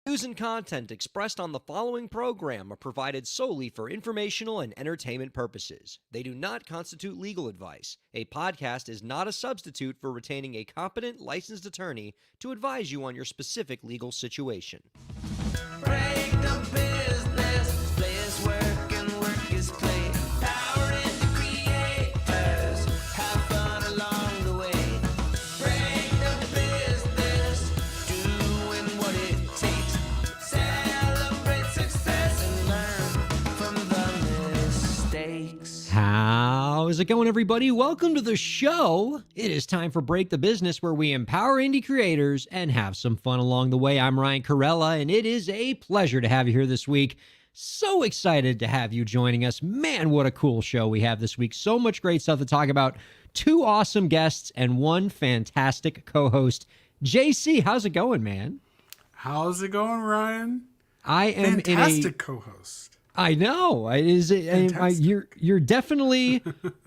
News and content expressed on the following program are provided solely for informational and entertainment purposes. They do not constitute legal advice. A podcast is not a substitute for retaining a competent, licensed attorney to advise you on your specific legal situation. Break the business, play is work and work is play. Power into creators, have fun along the way. Break the business, doing what it takes. Celebrate success and learn from the mistakes. How's it going, everybody? Welcome to the show. It is time for Break the Business, where we empower indie creators and have some fun along the way. I'm Ryan Kairalla, and it is a pleasure to have you here this week. So excited to have you joining us. Man, what a cool show we have this week. So much great stuff to talk about. Two awesome guests and one fantastic co-host. JC, how's it going, man? How's it going, Ryan? I am fantastic co-host. I know. You're definitely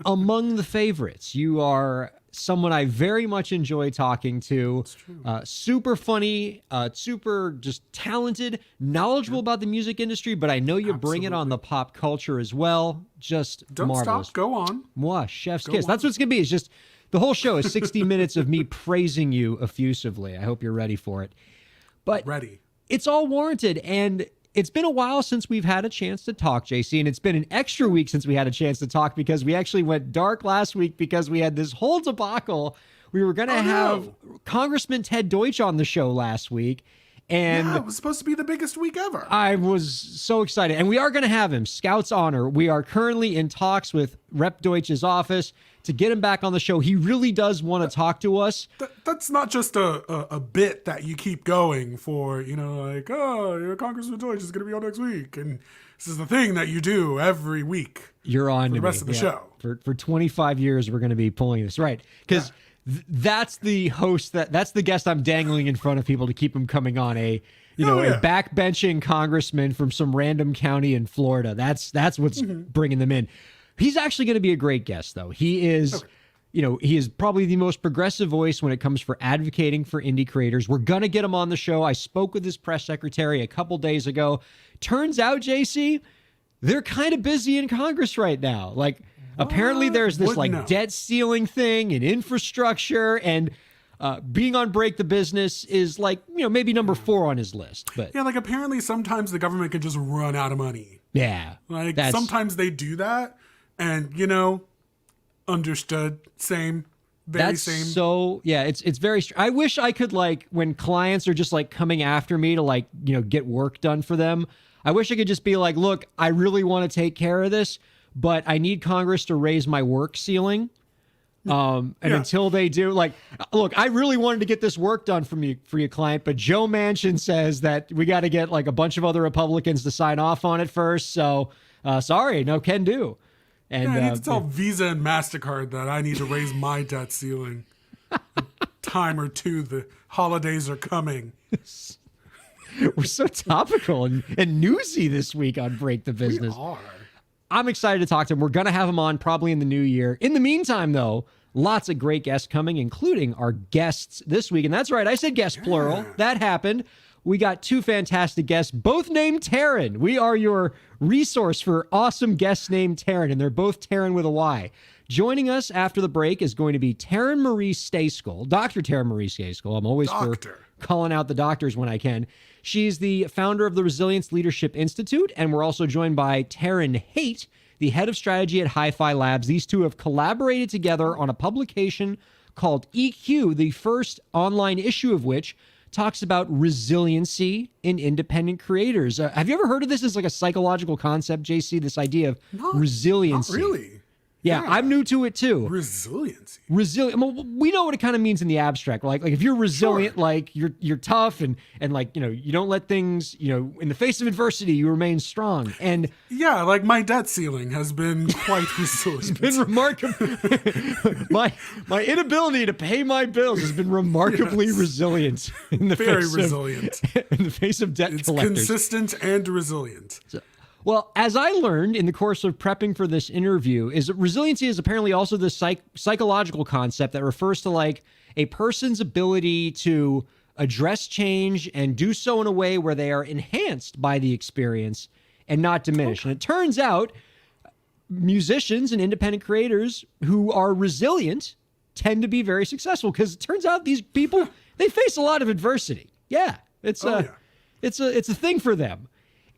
among the favorites. You are someone I very much enjoy talking to. It's true. Super funny, super just talented, knowledgeable about the music industry, but I know you bring it on the pop culture as well. Just Don't marvelous. stop. Go on. Mwah, chef's Go kiss. on. That's what it's going to be. It's just the whole show is 60 minutes of me praising you effusively. I hope you're ready for it. But Ready. it's all warranted, and it's been a while since we've had a chance to talk, JC, and it's been an extra week since we had a chance to talk because we actually went dark last week because we had this whole debacle. We were going to have Congressman Ted Deutsch on the show last week. And yeah, it was supposed to be the biggest week ever. I was so excited. And we are going to have him, Scout's honor. We are currently in talks with Rep. Deutsch's office to get him back on the show. He really does want to talk to us. That's not just a bit that you keep going for, like, oh, Congressman Deutsch is going to be on next week. And this is the thing that you do every week. You're on for to the rest me. of the show. For 25 years, we're going to be pulling this. Right. Because that's the host, that's the guest I'm dangling in front of people to keep him coming on, a backbenching congressman from some random county in Florida. That's what's bringing them in. He's actually going to be a great guest, though. He is, he is probably the most progressive voice when it comes for advocating for indie creators. We're going to get him on the show. I spoke with his press secretary a couple days ago. Turns out, JC, they're kind of busy in Congress right now. Like, apparently there's this debt ceiling thing and infrastructure, and being on Break the Business is maybe number 4 on his list. But yeah, apparently sometimes the government can just run out of money. Yeah. Sometimes they do that, and understood. Same. Very same. So yeah, it's very. I wish I could when clients are just coming after me to get work done for them. I wish I could just be like, look, I really want to take care of this, but I need Congress to raise my work ceiling. Until they do, look, I really wanted to get this work done for your client, but Joe Manchin says that we got to get a bunch of other Republicans to sign off on it first. So sorry, no can do. And I need to tell Visa and MasterCard that I need to raise my debt ceiling. A time or two, the holidays are coming. We're so topical and newsy this week on Break the Business. We are. I'm excited to talk to him. We're going to have him on probably in the new year. In the meantime, though, lots of great guests coming, including our guests this week. And that's right, I said guest plural. That happened. We got 2 fantastic guests, both named Taryn. We are your resource for awesome guests named Taryn, and they're both Taryn with a Y. Joining us after the break is going to be Taryn Marie Stayskol, Dr. Taryn Marie Stayskol. I'm always for calling out the doctors when I can. She's the founder of the Resilience Leadership Institute, and we're also joined by Taryn Haight, the head of strategy at Hi-Fi Labs. These two have collaborated together on a publication called EQ, the first online issue of which talks about resiliency in independent creators. Have you ever heard of this as a psychological concept, JC, this idea of resiliency? Not really. Yeah, I'm new to it too. Resiliency. Resilient. Well, we know what it kind of means in the abstract. Like if you're resilient, you're tough and you don't let things, in the face of adversity, you remain strong. And yeah, my debt ceiling has been quite resilient. It's been remarkable. my inability to pay my bills has been remarkably resilient in the face of debt it's collectors. Consistent and resilient. Well, as I learned in the course of prepping for this interview, is that resiliency is apparently also this psychological concept that refers to a person's ability to address change and do so in a way where they are enhanced by the experience and not diminished. And it turns out musicians and independent creators who are resilient tend to be very successful because it turns out these people, they face a lot of adversity. Yeah, it's a thing for them.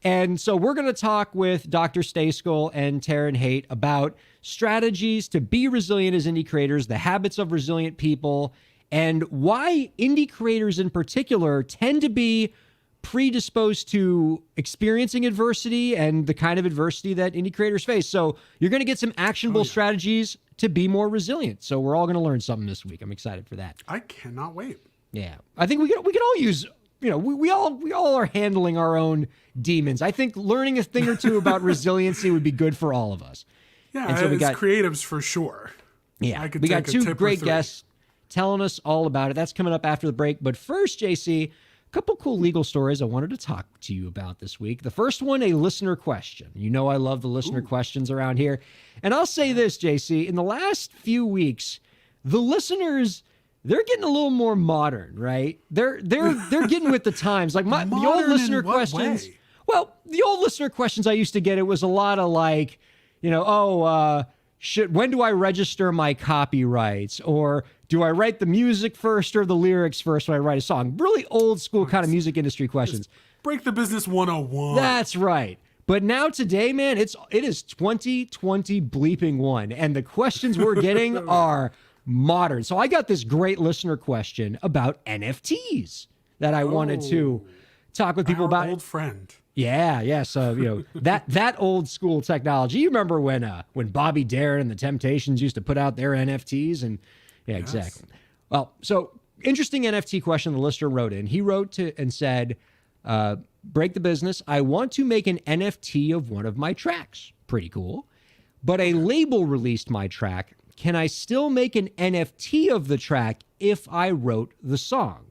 And so we're going to talk with Dr. Stayskol and Taryn Haight about strategies to be resilient as indie creators, the habits of resilient people, and why indie creators in particular tend to be predisposed to experiencing adversity and the kind of adversity that indie creators face. So you're going to get some actionable strategies to be more resilient. So we're all going to learn something this week. I'm excited for that. I cannot wait. Yeah. I think we can all use... we all are handling our own demons. I think learning a thing or two about resiliency would be good for all of us. Yeah, and so we got creatives for sure. Yeah, we got 2 great guests telling us all about it. That's coming up after the break. But first, JC, a couple cool legal stories I wanted to talk to you about this week. The first one, a listener question. I love the listener questions around here. And I'll say this, JC, in the last few weeks, the listeners... they're getting a little more modern, right? They're getting with the times. Like the old listener questions. Way? Well, the old listener questions I used to get, it was a lot of when do I register my copyrights? Or do I write the music first or the lyrics first when I write a song? Really old school kind of music industry questions. Break the Business 101. That's right. But now today, man, it is 2020 bleeping one, and the questions we're getting are modern. So I got this great listener question about NFTs that I wanted to talk with people Our about. old friend. Yeah. So that old school technology. You remember when Bobby Darin and the Temptations used to put out their NFTs, and yeah, Yes. exactly. Well, so interesting NFT question the listener wrote in. He wrote to and said, break the business. I want to make an NFT of one of my tracks. Pretty cool. But a label released my track. Can I still make an NFT of the track if I wrote the song?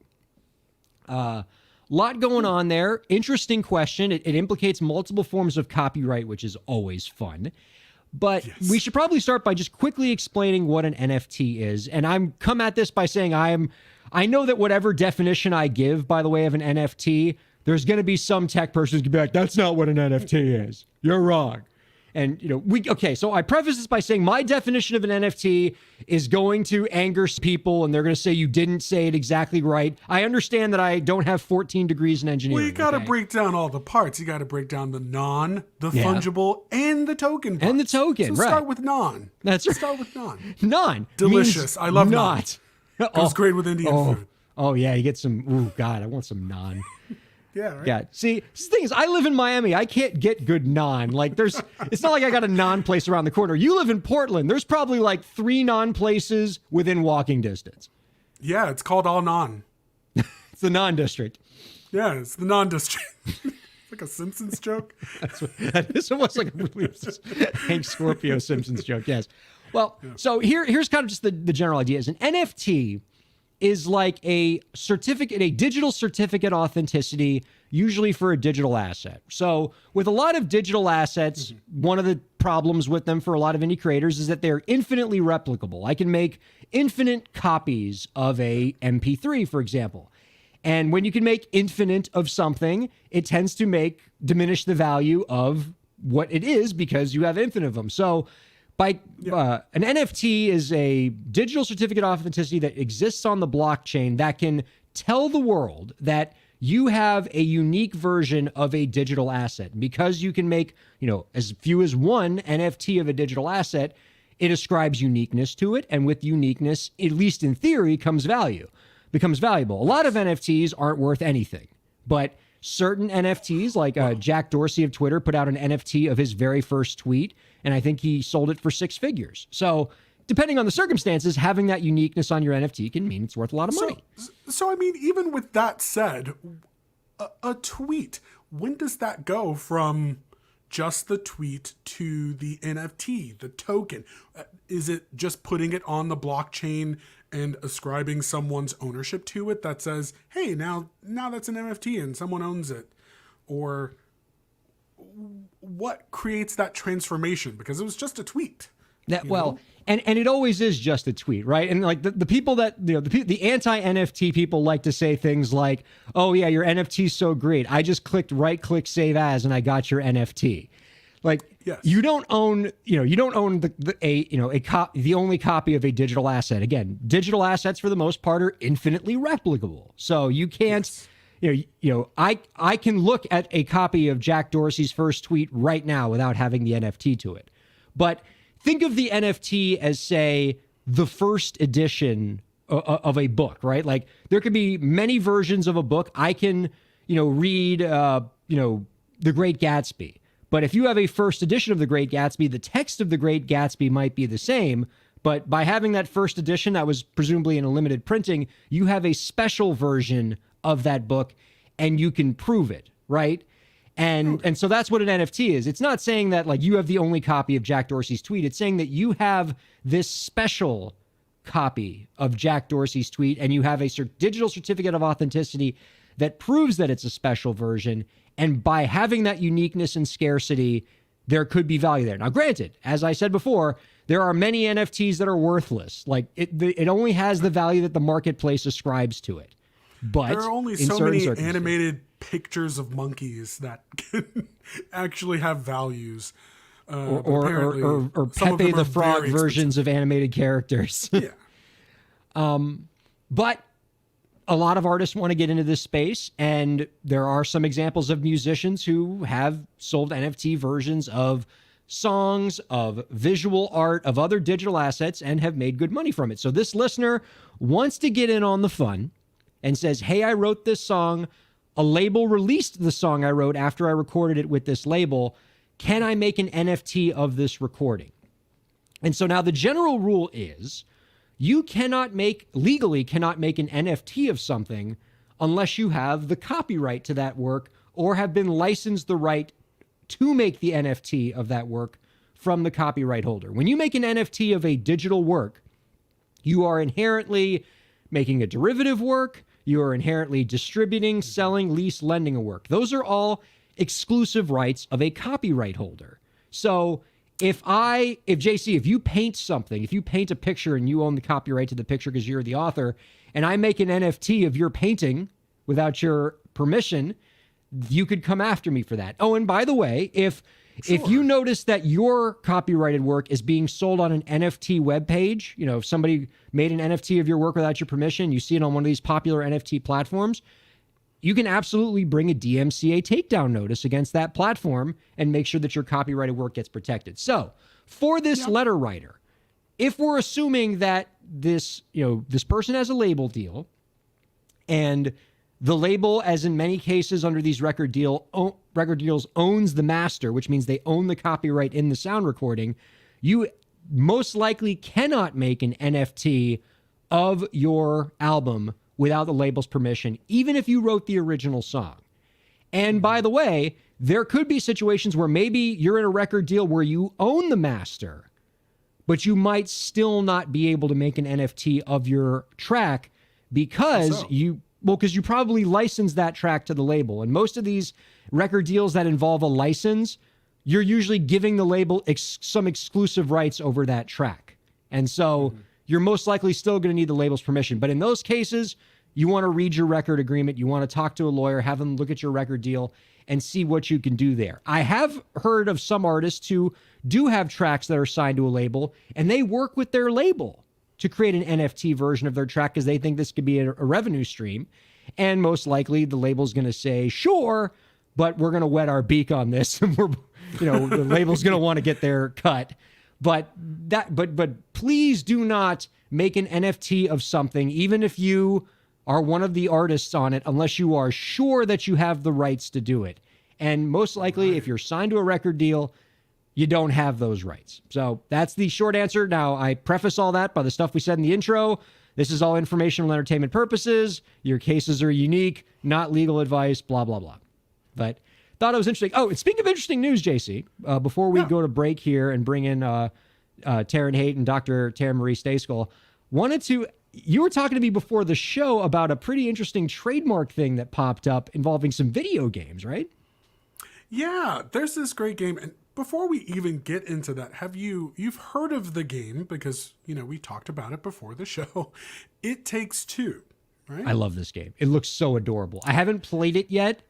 Lot going on there. Interesting question. It implicates multiple forms of copyright, which is always fun. But we should probably start by just quickly explaining what an NFT is. And I'm come at this by saying I know that whatever definition I give, by the way, of an NFT, there's going to be some tech person who's going to be like, that's not what an NFT is. You're wrong. And, so I preface this by saying my definition of an NFT is going to anger people, and they're going to say you didn't say it exactly right. I understand that I don't have 14 degrees in engineering. Well, you got to okay? break down all the parts. You got to break down the fungible, and the token parts. And the token, so right. Start with non. That's right. Start with non. Non. Delicious. means I love not. Goes great with Indian food. Oh, yeah. You get some, ooh, God, I want some naan. Yeah, right? Yeah. See, the thing is, I live in Miami. I can't get good naan. Like, it's not like I got a naan place around the corner. You live in Portland. There's probably like 3 naan places within walking distance. Yeah, it's called all non. It's the naan district. Yeah, it's the non-district. It's like a Simpsons joke. This almost like a Hank Scorpio Simpsons joke. Yes. Well, so here's kind of just the general idea. Is an NFT is like a certificate, a digital certificate authenticity, usually for a digital asset. So with a lot of digital assets, one of the problems with them for a lot of indie creators is that they're infinitely replicable. I can make infinite copies of a MP3, for example. And when you can make infinite of something, it tends to diminish the value of what it is because you have infinite of them. So an NFT is a digital certificate of authenticity that exists on the blockchain that can tell the world that you have a unique version of a digital asset. And because you can make, as few as one NFT of a digital asset, it ascribes uniqueness to it. And with uniqueness, at least in theory, becomes valuable. A lot of NFTs aren't worth anything, but certain NFTs, like Jack Dorsey of Twitter put out an NFT of his very first tweet, and I think he sold it for 6 figures. So depending on the circumstances, having that uniqueness on your NFT can mean it's worth a lot of money. So I mean, even with that said, a tweet, when does that go from just the tweet to the NFT, the token? Is it just putting it on the blockchain and ascribing someone's ownership to it that says, hey, now that's an NFT and someone owns it? Or what creates that transformation? Because it was just a tweet. And it always is just a tweet, right? And like the people that, the anti-NFT people like to say things like, oh yeah, your NFT's so great. I just clicked right click save as and I got your NFT. Like, yes. you don't own the only copy of a digital asset. Again, digital assets for the most part are infinitely replicable. So you can't, I can look at a copy of Jack Dorsey's first tweet right now without having the NFT to it. But think of the NFT as, say, the first edition of a book, right? Like, there could be many versions of a book. I can, read, The Great Gatsby. But if you have a first edition of The Great Gatsby, the text of The Great Gatsby might be the same. But by having that first edition that was presumably in a limited printing, you have a special version of that book and you can prove it, right? And so that's what an NFT is. It's not saying that like you have the only copy of Jack Dorsey's tweet. It's saying that you have this special copy of Jack Dorsey's tweet and you have a digital certificate of authenticity that proves that it's a special version. And by having that uniqueness and scarcity, there could be value there. Now, granted, as I said before, there are many NFTs that are worthless. Like it only has the value that the marketplace ascribes to it. But there are only so many animated pictures of monkeys that can actually have values. Or Pepe the Frog versions of animated characters. Yeah. But a lot of artists want to get into this space, and there are some examples of musicians who have sold NFT versions of songs, of visual art, of other digital assets, and have made good money from it. So this listener wants to get in on the fun and says, hey, I wrote this song. A label released the song I wrote after I recorded it with this label. Can I make an NFT of this recording? And so now the general rule is you legally cannot make an NFT of something unless you have the copyright to that work or have been licensed the right to make the NFT of that work from the copyright holder. When you make an NFT of a digital work, you are inherently making a derivative work. You are inherently distributing, selling, lease, lending a work. Those are all exclusive rights of a copyright holder. So if JC, if you paint something, if you paint a picture and you own the copyright to the picture because you're the author, and I make an NFT of your painting without your permission, you could come after me for that. Oh, and by the way, if you notice that your copyrighted work is being sold on an NFT webpage, if somebody made an NFT of your work without your permission, you see it on one of these popular NFT platforms, you can absolutely bring a DMCA takedown notice against that platform and make sure that your copyrighted work gets protected. So for this letter writer, if we're assuming that this person has a label deal and the label, as in many cases under these record deals, owns the master, which means they own the copyright in the sound recording, you most likely cannot make an NFT of your album without the label's permission, even if you wrote the original song. And by the way, there could be situations where maybe you're in a record deal where you own the master, but you might still not be able to make an NFT of your track because you probably licensed that track to the label. And most of these record deals that involve a license, you're usually giving the label some exclusive rights over that track. And so you're most likely still going to need the label's permission. But in those cases, you want to read your record agreement. You want to talk to a lawyer, have them look at your record deal and see what you can do there. I have heard of some artists who do have tracks that are signed to a label, and they work with their label to create an NFT version of their track because they think this could be a revenue stream. And most likely the label's going to say, sure, but we're going to wet our beak on this. And the label's going to want to get their cut. But please do not make an NFT of something, even if you are one of the artists on it, unless you are sure that you have the rights to do it. And most likely, if you're signed to a record deal, you don't have those rights. So that's the short answer. Now, I preface all that by the stuff we said in the intro. This is all informational entertainment purposes. Your cases are unique, not legal advice, blah, blah, blah. But thought it was interesting. Oh, and speaking of interesting news, JC, before we go to break here and bring in Taryn Haight and Dr. Tara Marie Stayskull, you were talking to me before the show about a pretty interesting trademark thing that popped up involving some video games, right? Yeah, there's this great game. And before we even get into that, you've heard of the game because, we talked about it before the show. It Takes Two, right? I love this game. It looks so adorable. I haven't played it yet.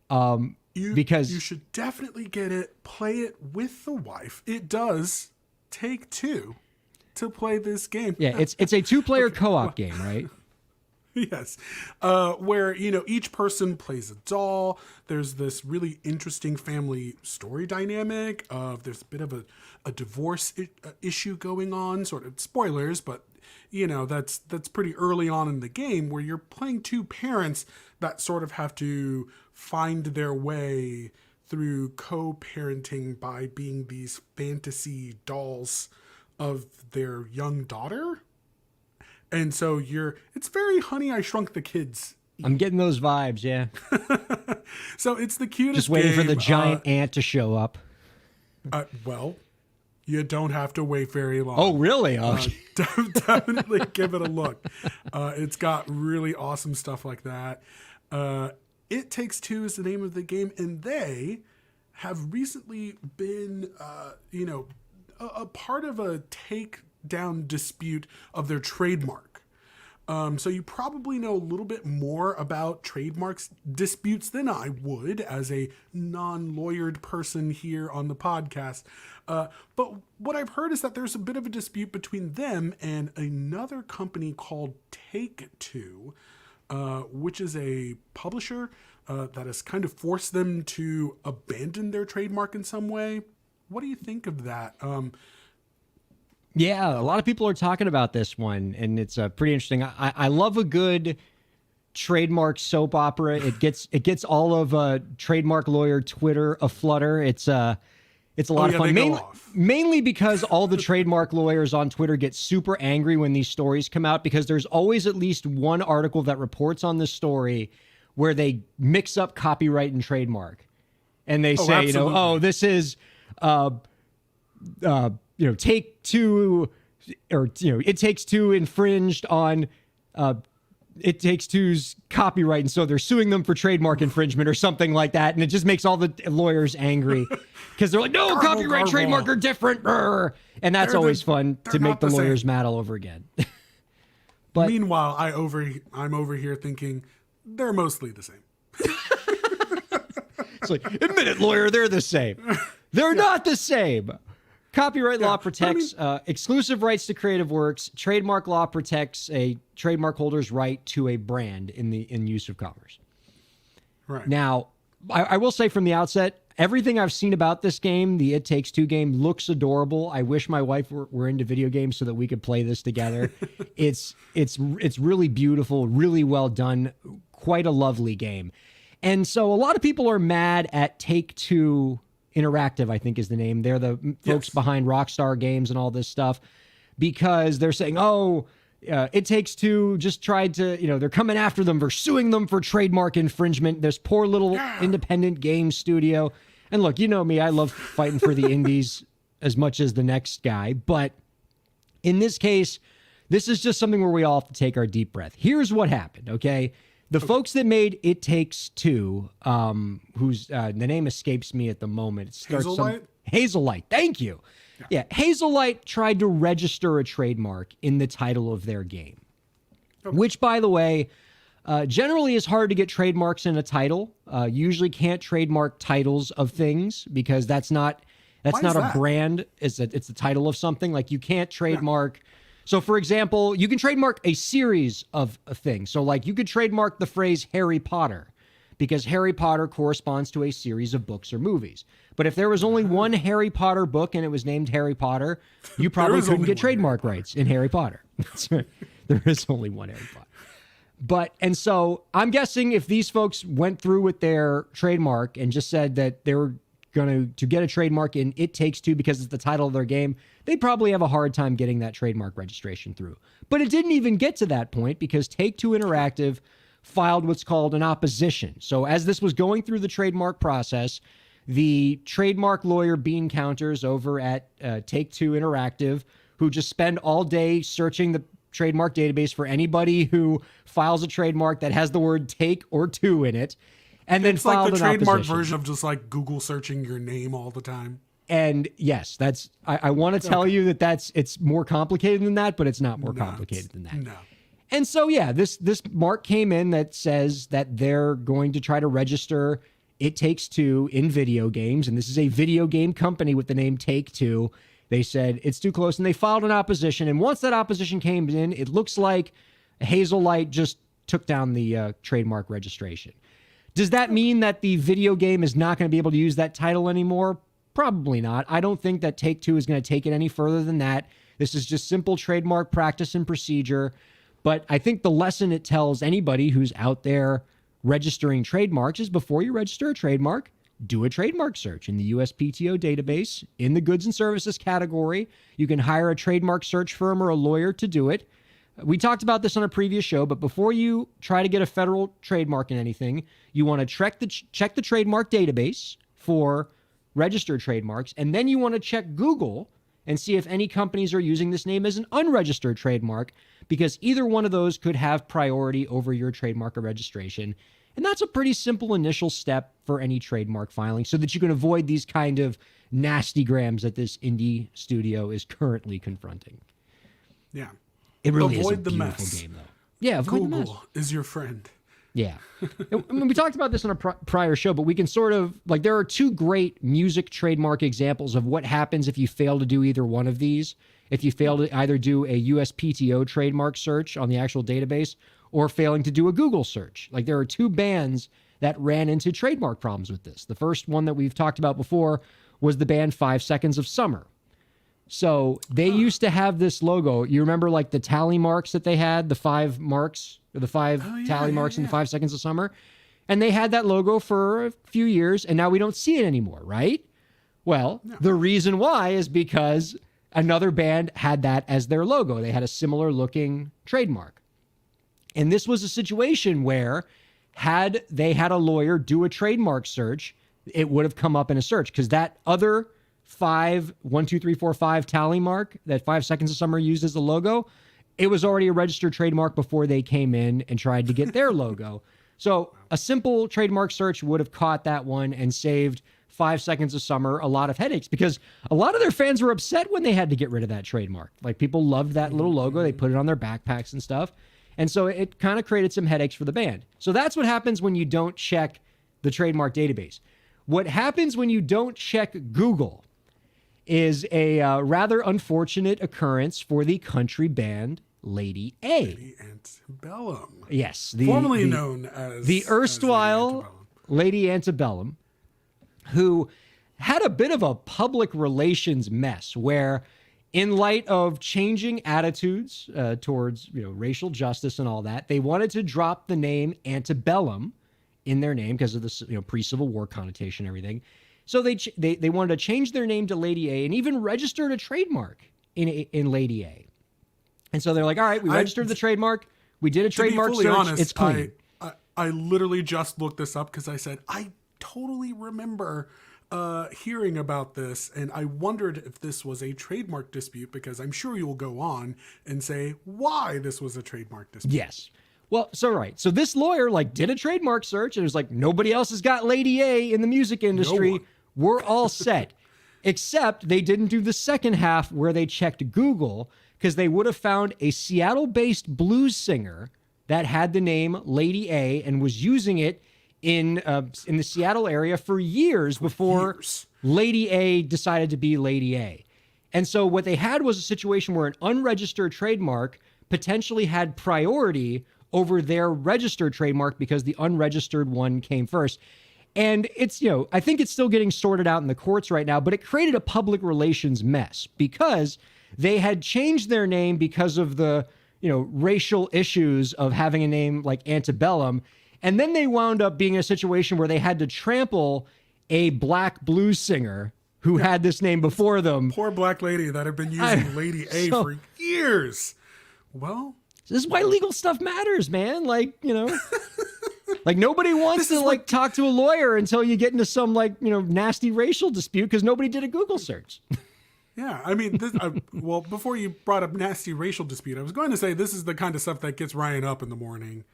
Because you should definitely get it, play it with the wife. It does take two to play this game. Yeah, it's a two-player co-op game, right? Yes. Where, each person plays a doll. There's this really interesting family story dynamic of there's a bit of a divorce issue going on, sort of spoilers, but that's pretty early on in the game where you're playing two parents that sort of have to find their way through co-parenting by being these fantasy dolls of their young daughter. And so it's very Honey, I Shrunk the Kids. I'm getting those vibes, yeah. So it's the cutest Just waiting game. for the giant ant to show up. Well, you don't have to wait very long. Oh, really? Oh. Definitely give it a look. It's got really awesome stuff like that. It Takes Two is the name of the game, and they have recently been, a part of a takedown dispute of their trademark. So you probably know a little bit more about trademarks disputes than I would as a non-lawyered person here on the podcast. But what I've heard is that there's a bit of a dispute between them and another company called Take-Two which is a publisher that has kind of forced them to abandon their trademark in some way. What do you think of that? Yeah, a lot of people are talking about this one, and it's pretty interesting. I love a good trademark soap opera. It gets all of trademark lawyer Twitter aflutter. It's a lot of fun. Mainly because all the trademark lawyers on Twitter get super angry when these stories come out, because there's always at least one article that reports on the story where they mix up copyright and trademark, and they say, this is Take Two, or It Takes Two infringed on It Takes Two's copyright, and so they're suing them for trademark infringement or something like that, and it just makes all the lawyers angry because they're like, no, copyright, trademark are different, and that's always fun to make the lawyers mad all over again. But meanwhile, I'm over here thinking they're mostly the same. It's like, admit it, lawyer, they're the same. They're not the same. Copyright law protects exclusive rights to creative works. Trademark law protects a trademark holder's right to a brand in use of commerce. Right. Now, I will say from the outset, everything I've seen about this game, the It Takes Two game, looks adorable. I wish my wife were into video games so that we could play this together. It's really beautiful, really well done, quite a lovely game. And so a lot of people are mad at Take-Two Interactive, I think is the name. They're the folks behind Rockstar Games and all this stuff, because they're saying, It Takes Two just tried to, they're coming after them. They're suing them for trademark infringement. This poor little independent game studio. And look, you know me, I love fighting for the indies as much as the next guy. But in this case, this is just something where we all have to take our deep breath. Here's what happened, okay? The folks that made It Takes Two, whose the name escapes me at the moment. It starts Hazelight. Thank you. Yeah, Hazelight tried to register a trademark in the title of their game, which, by the way, generally is hard to get trademarks in a title. Usually can't trademark titles of things because that's not a brand. It's the title of something. Like you can't trademark. Yeah. So, for example, you can trademark a series of a thing. So, like, you could trademark the phrase Harry Potter because Harry Potter corresponds to a series of books or movies. But if there was only one Harry Potter book and it was named Harry Potter, you probably couldn't get trademark rights in Harry Potter. There is only one Harry Potter. And so I'm guessing if these folks went through with their trademark and just said that they were going to get a trademark in It Takes Two because it's the title of their game, they'd probably have a hard time getting that trademark registration through. But it didn't even get to that point because Take-Two Interactive filed what's called an opposition. So as this was going through the trademark process, the trademark lawyer bean counters over at Take-Two Interactive, who just spend all day searching the trademark database for anybody who files a trademark that has the word take or two in it, and then filed an opposition. It's like the trademark version of just like Google searching your name all the time. And yes, I want to tell you that it's more complicated than that, but it's not more complicated than that. No. And so, yeah, this mark came in that says that they're going to try to register It Takes Two in video games. And this is a video game company with the name Take-Two. They said it's too close and they filed an opposition. And once that opposition came in, it looks like Hazelight just took down the trademark registration. Does that mean that the video game is not going to be able to use that title anymore? Probably not. I don't think that Take-Two is going to take it any further than that. This is just simple trademark practice and procedure. But I think the lesson it tells anybody who's out there registering trademarks is before you register a trademark, do a trademark search in the USPTO database. In the goods and services category, you can hire a trademark search firm or a lawyer to do it. We talked about this on a previous show, but before you try to get a federal trademark in anything, you want to check the trademark database for registered trademarks, and then you want to check Google and see if any companies are using this name as an unregistered trademark, because either one of those could have priority over your trademark or registration. And that's a pretty simple initial step for any trademark filing so that you can avoid these kind of nasty grams that this indie studio is currently confronting. Yeah. It really is a avoid the beautiful mess. game, though. Yeah, avoid the mess. Google is your friend. Yeah. I mean, we talked about this on a prior show, but we can sort of, like, there are two great music trademark examples of what happens if you fail to do either one of these. If you fail to either do a USPTO trademark search on the actual database or failing to do a Google search. Like, there are two bands that ran into trademark problems with this. The first one that we've talked about before was the band 5 Seconds of Summer. So they used to have this logo. You remember, like, the tally marks that they had, the 5 marks, or the 5 tally marks in the 5 Seconds of Summer? And they had that logo for a few years, and now we don't see it anymore, right? Well, the reason why is because another band had that as their logo. They had a similar looking trademark. And this was a situation where had they had a lawyer do a trademark search, it would have come up in a search, because that other 1, 2, 3, 4, 5 tally mark that 5 Seconds of Summer used as the logo, it was already a registered trademark before they came in and tried to get their logo. So a simple trademark search would have caught that one and saved 5 Seconds of Summer a lot of headaches, because a lot of their fans were upset when they had to get rid of that trademark. Like, people loved that little logo. They put it on their backpacks and stuff. And so it kind of created some headaches for the band. So that's what happens when you don't check the trademark database. What happens when you don't check Google is a rather unfortunate occurrence for the country band Lady A. Lady Antebellum. Yes. Formerly known as... The erstwhile Lady Antebellum, who had a bit of a public relations mess where, in light of changing attitudes towards, racial justice and all that, they wanted to drop the name Antebellum in their name because of this, pre-Civil War connotation and everything. So they wanted to change their name to Lady A and even registered a trademark in Lady A. And so they're like, all right, we registered the trademark. We did a trademark search. Honest, it's clean. I literally just looked this up because I said, I totally remember hearing about this, and I wondered if this was a trademark dispute, because I'm sure you'll go on and say why this was a trademark dispute. Yes. Well, so this lawyer did a trademark search, and it was like, nobody else has got Lady A in the music industry. We're all set. Except they didn't do the second half where they checked Google, because they would have found a Seattle-based blues singer that had the name Lady A and was using it in the Seattle area for years before Lady A decided to be Lady A. And so what they had was a situation where an unregistered trademark potentially had priority over their registered trademark because the unregistered one came first. And it's, I think it's still getting sorted out in the courts right now, but it created a public relations mess because they had changed their name because of the, racial issues of having a name like Antebellum. And then they wound up being in a situation where they had to trample a black blues singer who had this name before them. Poor black lady that had been using Lady A for years. Well, this is why legal stuff matters, man. Like nobody wants to talk to a lawyer until you get into some nasty racial dispute because nobody did a Google search. Yeah, I mean, well, before you brought up nasty racial dispute, I was going to say this is the kind of stuff that gets Ryan up in the morning.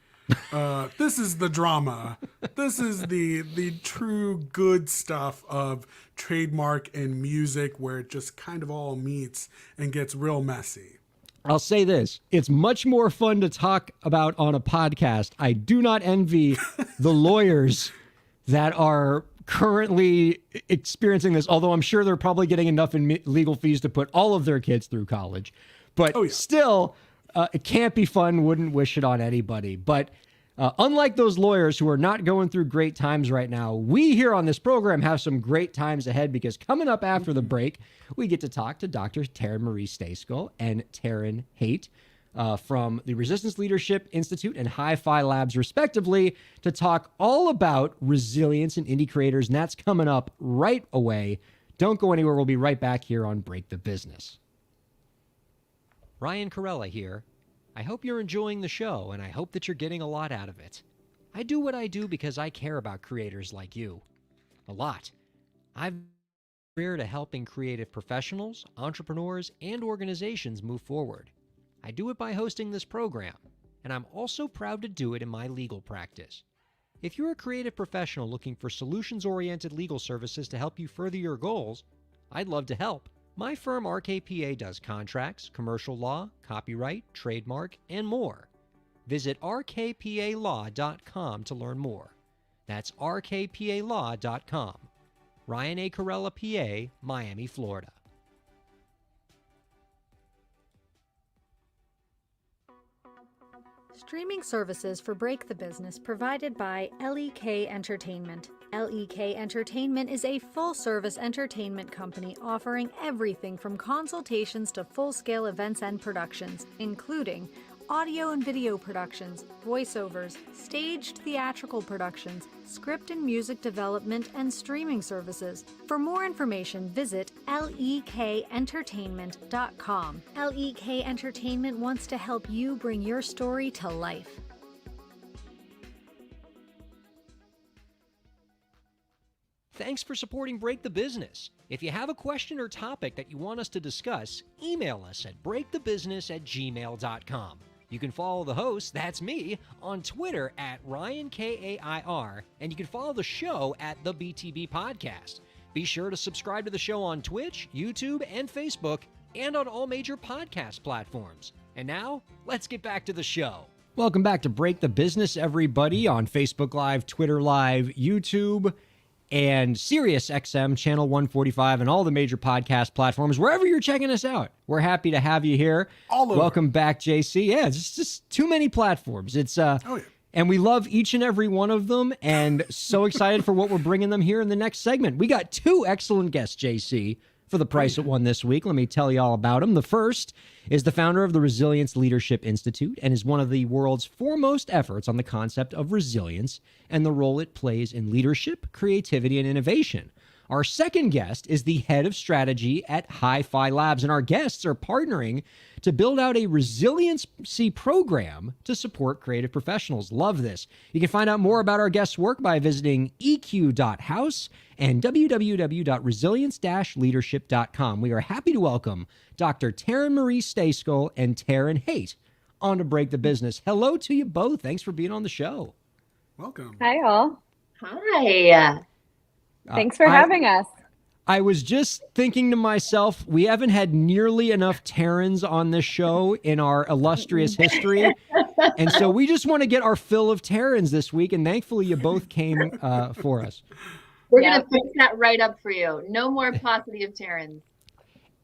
This is the drama. This is the true good stuff of trademark and music, where it just kind of all meets and gets real messy. I'll say this. It's much more fun to talk about on a podcast. I do not envy the lawyers that are currently experiencing this, although I'm sure they're probably getting enough in legal fees to put all of their kids through college. But still, it can't be fun. Wouldn't wish it on anybody. But unlike those lawyers who are not going through great times right now, we here on this program have some great times ahead, because coming up after the break, we get to talk to Dr. Taryn Marie Stayskull and Taryn Haight from the Resistance Leadership Institute and Hi-Fi Labs, respectively, to talk all about resilience in indie creators. And that's coming up right away. Don't go anywhere. We'll be right back here on Break the Business. Ryan Kairalla here. I hope you're enjoying the show, and I hope that you're getting a lot out of it. I do what I do because I care about creators like you. A lot. I've been here to helping creative professionals, entrepreneurs, and organizations move forward. I do it by hosting this program, and I'm also proud to do it in my legal practice. If you're a creative professional looking for solutions-oriented legal services to help you further your goals, I'd love to help. My firm RKPA does contracts, commercial law, copyright, trademark, and more. Visit rkpalaw.com to learn more. That's rkpalaw.com. Ryan A. Kairalla, PA, Miami, Florida. Streaming services for Break the Business provided by LEK Entertainment. LEK Entertainment is a full-service entertainment company offering everything from consultations to full-scale events and productions, including audio and video productions, voiceovers, staged theatrical productions, script and music development, and streaming services. For more information, visit lekentertainment.com. LEK Entertainment wants to help you bring your story to life. Thanks for supporting Break the Business. If you have a question or topic that you want us to discuss, email us at breakthebusiness@gmail.com. You can follow the host, that's me, on Twitter at Ryan Kair, and you can follow the show at the BTB Podcast. Be sure to subscribe to the show on Twitch, YouTube, and Facebook, and on all major podcast platforms. And now, let's get back to the show. Welcome back to Break the Business, everybody, on Facebook Live, Twitter Live, YouTube, and Sirius XM Channel 145 and all the major podcast platforms, wherever you're checking us out. We're happy to have you here. All over. Welcome back, JC. Yeah, it's just too many platforms. It's Oh, yeah. and we love each and every one of them, and so excited for what we're bringing them here in the next segment. We got two excellent guests, JC, for the price of one this week. Let me tell you all about them. The first is the founder of the Resilience Leadership Institute and is one of the world's foremost efforts on the concept of resilience and the role it plays in leadership, creativity, and innovation. Our second guest is the head of strategy at Hi-Fi Labs, and our guests are partnering to build out a resiliency program to support creative professionals. Love this. You can find out more about our guests' work by visiting eq.house and www.resilience-leadership.com. We are happy to welcome Dr. Taryn Marie Stayskell and Taryn Haight on to Break the Business. Hello to you both. Thanks for being on the show. Welcome. Hi, all. Hi. Thanks for having us. I was just thinking to myself, we haven't had nearly enough Tarens on this show in our illustrious history. And so we just want to get our fill of Tarens this week. And thankfully, you both came for us. We're Yeah. gonna fix that right up for you. No more paucity of Terrans.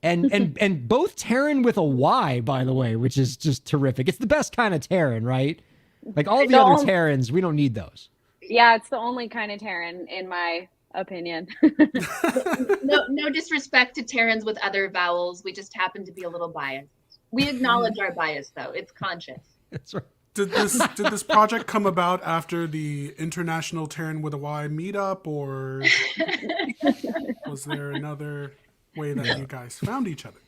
And both Taryn with a Y, by the way, which is just terrific. It's the best kind of Taryn, right? Like all the The other only- Tarens, we don't need those. Yeah, it's the only kind of Terran, in my opinion. No disrespect to Terrans with other vowels. We just happen to be a little biased. We acknowledge our bias, though. It's conscious. That's right. Did this project come about after the International Terran with a Y meetup, or was there another way that you guys found each other?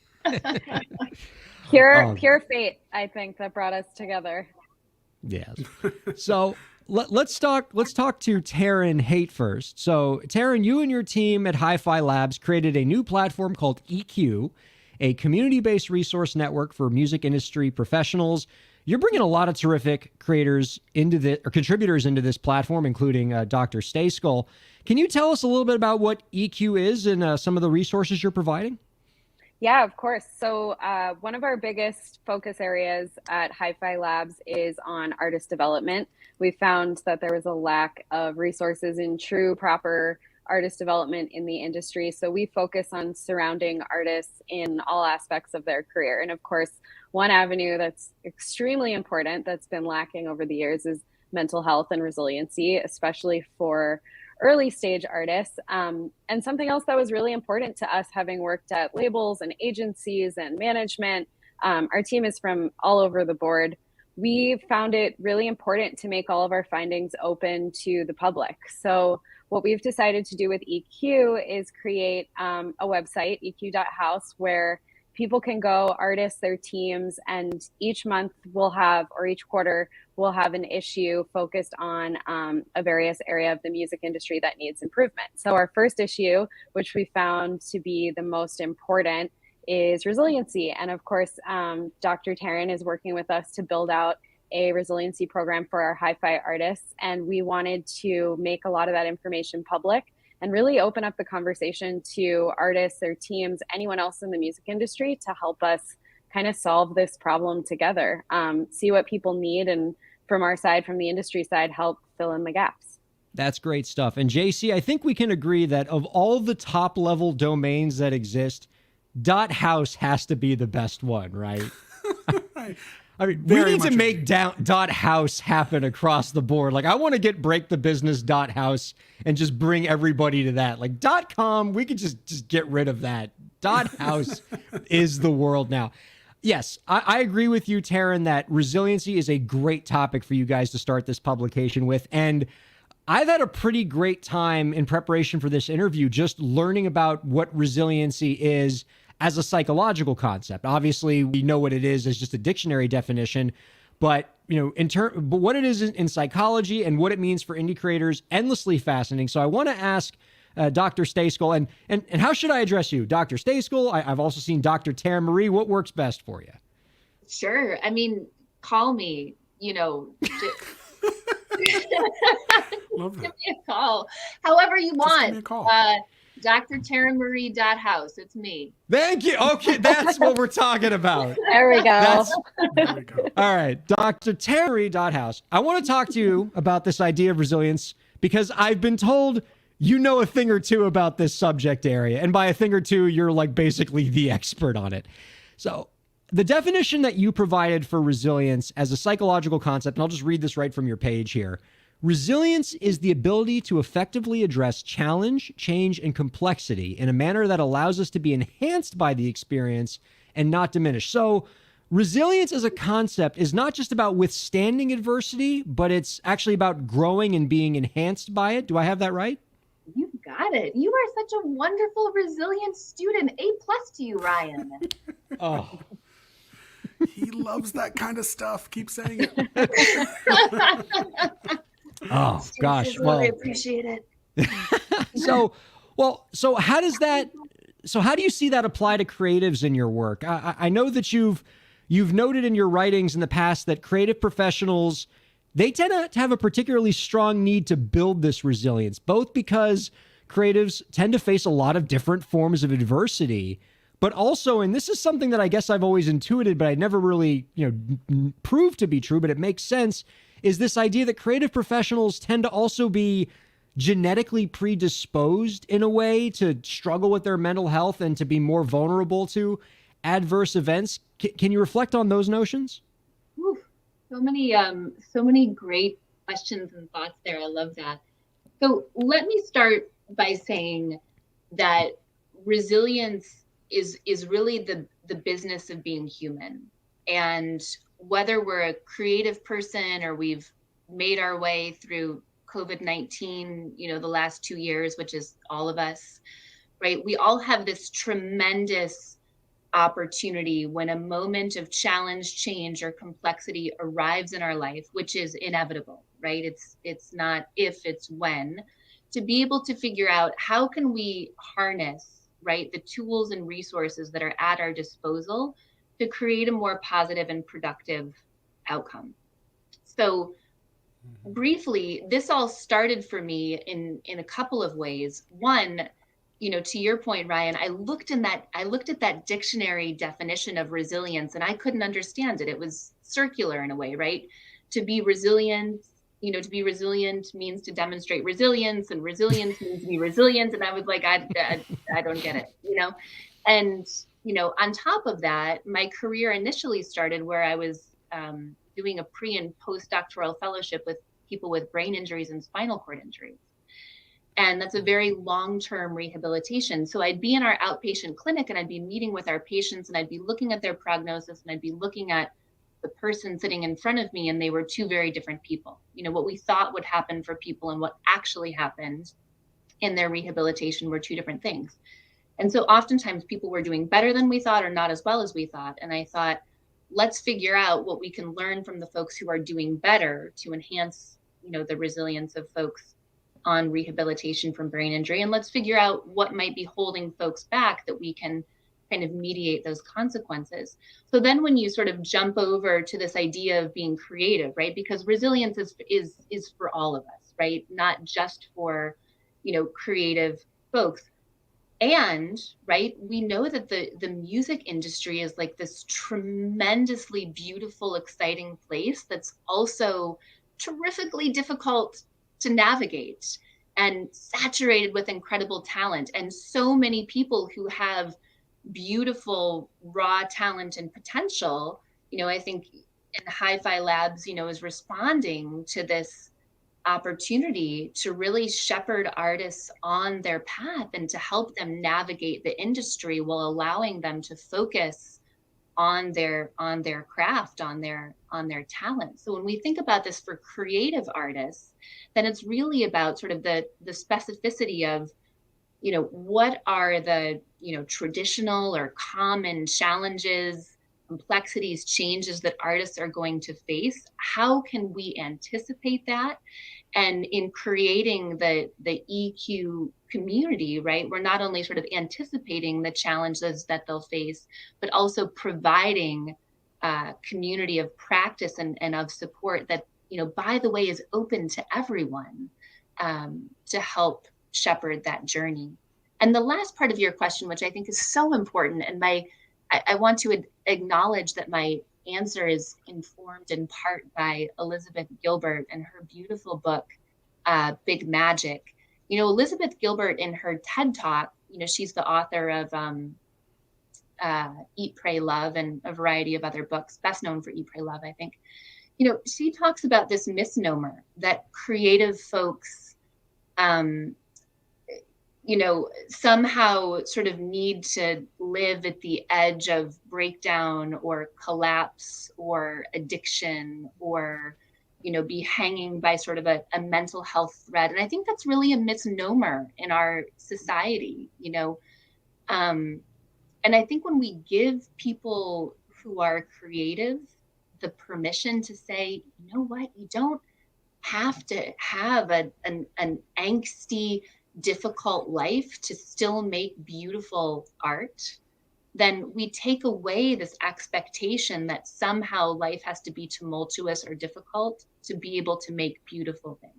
Pure fate, I think, that brought us together. Yes. So let's talk to Taryn Haight first. So Taryn, you and your team at Hi-Fi Labs created a new platform called EQ, a community-based resource network for music industry professionals. You're bringing a lot of terrific creators contributors into this platform, including Dr. Stayskell. Can you tell us a little bit about what EQ is and some of the resources you're providing? Yeah, of course. So one of our biggest focus areas at Hi-Fi Labs is on artist development. We found that there was a lack of resources in true, proper artist development in the industry. So we focus on surrounding artists in all aspects of their career. And of course, one avenue that's extremely important that's been lacking over the years is mental health and resiliency, especially for early stage artists. And something else that was really important to us, having worked at labels and agencies and management, our team is from all over the board. We found it really important to make all of our findings open to the public. So what we've decided to do with EQ is create a website, eq.house, where people can go, artists, their teams, and each month we'll have, or each quarter, we'll have an issue focused on a various area of the music industry that needs improvement. So our first issue, which we found to be the most important, is resiliency. And of course, Dr. Taryn is working with us to build out a resiliency program for our hi-fi artists. And we wanted to make a lot of that information public and really open up the conversation to artists, their teams, anyone else in the music industry to help us kind of solve this problem together, see what people need and from our side, from the industry side, help fill in the gaps. That's great stuff. And JC, I think we can agree that of all the top level domains that exist, .house has to be the best one, right? I mean, we Very need to much make .house happen across the board. Like, I want to get break the business .house and just bring everybody to that. Like .com, we could just get rid of that. .house is the world now. Yes, I agree with you, Taryn, that resiliency is a great topic for you guys to start this publication with. And I've had a pretty great time in preparation for this interview, just learning about what resiliency is as a psychological concept. Obviously, we know what it is as just a dictionary definition, but but what it is in psychology and what it means for indie creators, endlessly fascinating. So I want to ask Dr. Stayskol, and how should I address you? Dr. Stayskol, I've also seen Dr. Taryn Marie. What works best for you? Sure. I mean, call me, Love give that. me a call. However you Just give want. me a call. drtarynmarie.house. It's me. Thank you. Okay, that's what we're talking about. There we go. There we go. All right, Dr. Terry House. I want to talk to you about this idea of resilience because I've been told you know a thing or two about this subject area. And by a thing or two, you're like basically the expert on it. So the definition that you provided for resilience as a psychological concept, and I'll just read this right from your page here. Resilience is the ability to effectively address challenge, change, and complexity in a manner that allows us to be enhanced by the experience and not diminished. So resilience as a concept is not just about withstanding adversity, but it's actually about growing and being enhanced by it. Do I have that right? You got it. You are such a wonderful, resilient student. A+ to you, Ryan. Oh, He loves that kind of stuff. Keep saying it. oh gosh. I Well, appreciate it. so how does that, so how do you see that apply to creatives in your work? I know that you've noted in your writings in the past that creative professionals, they tend to have a particularly strong need to build this resilience, both because creatives tend to face a lot of different forms of adversity, but also, and this is something that I guess I've always intuited, but I never really, proved to be true, but it makes sense, is this idea that creative professionals tend to also be genetically predisposed in a way to struggle with their mental health and to be more vulnerable to adverse events. Can you reflect on those notions? Oof, so many great questions and thoughts there. I love that. So let me start by saying that resilience is really the business of being human. And whether we're a creative person or we've made our way through COVID-19, the last 2 years, which is all of us, right? We all have this tremendous opportunity when a moment of challenge, change, or complexity arrives in our life, which is inevitable, right? It's not if, it's when, to be able to figure out how can we harness, right, the tools and resources that are at our disposal to create a more positive and productive outcome. So briefly, this all started for me in a couple of ways. One, to your point, Ryan, I looked at that dictionary definition of resilience and I couldn't understand it. It was circular in a way, right? To be resilient, to be resilient means to demonstrate resilience, and resilience means to be resilient. And I was like, I don't get it, And, on top of that, my career initially started where I was doing a pre and postdoctoral fellowship with people with brain injuries and spinal cord injuries. And that's a very long-term rehabilitation. So I'd be in our outpatient clinic and I'd be meeting with our patients and I'd be looking at their prognosis and I'd be looking at the person sitting in front of me, and they were two very different people. What we thought would happen for people and what actually happened in their rehabilitation were two different things. And so oftentimes people were doing better than we thought or not as well as we thought. And I thought, let's figure out what we can learn from the folks who are doing better to enhance, the resilience of folks on rehabilitation from brain injury. And let's figure out what might be holding folks back that we can kind of mediate those consequences. So then when you sort of jump over to this idea of being creative, right? Because resilience is for all of us, right? Not just for, creative folks. And right, we know that the music industry is like this tremendously beautiful, exciting place that's also terrifically difficult to navigate and saturated with incredible talent, and so many people who have beautiful raw talent and potential. I think in Hi-Fi Labs, is responding to this opportunity to really shepherd artists on their path and to help them navigate the industry while allowing them to focus on their craft, on their talent. So when we think about this for creative artists, then it's really about sort of the specificity of, what are the, traditional or common challenges, complexities, changes that artists are going to face. How can we anticipate that? And in creating the EQ community, right, we're not only sort of anticipating the challenges that they'll face, but also providing a community of practice and of support that, by the way, is open to everyone, to help shepherd that journey. And the last part of your question, which I think is so important, and I want to acknowledge that my answer is informed in part by Elizabeth Gilbert and her beautiful book, Big Magic. Elizabeth Gilbert, in her TED Talk, she's the author of Eat, Pray, Love, and a variety of other books, best known for Eat, Pray, Love, I think. She talks about this misnomer that creative folks, somehow sort of need to live at the edge of breakdown or collapse or addiction, or, be hanging by sort of a mental health thread. And I think that's really a misnomer in our society, and I think when we give people who are creative the permission to say, you know what, you don't have to have an angsty, difficult life to still make beautiful art, then we take away this expectation that somehow life has to be tumultuous or difficult to be able to make beautiful things.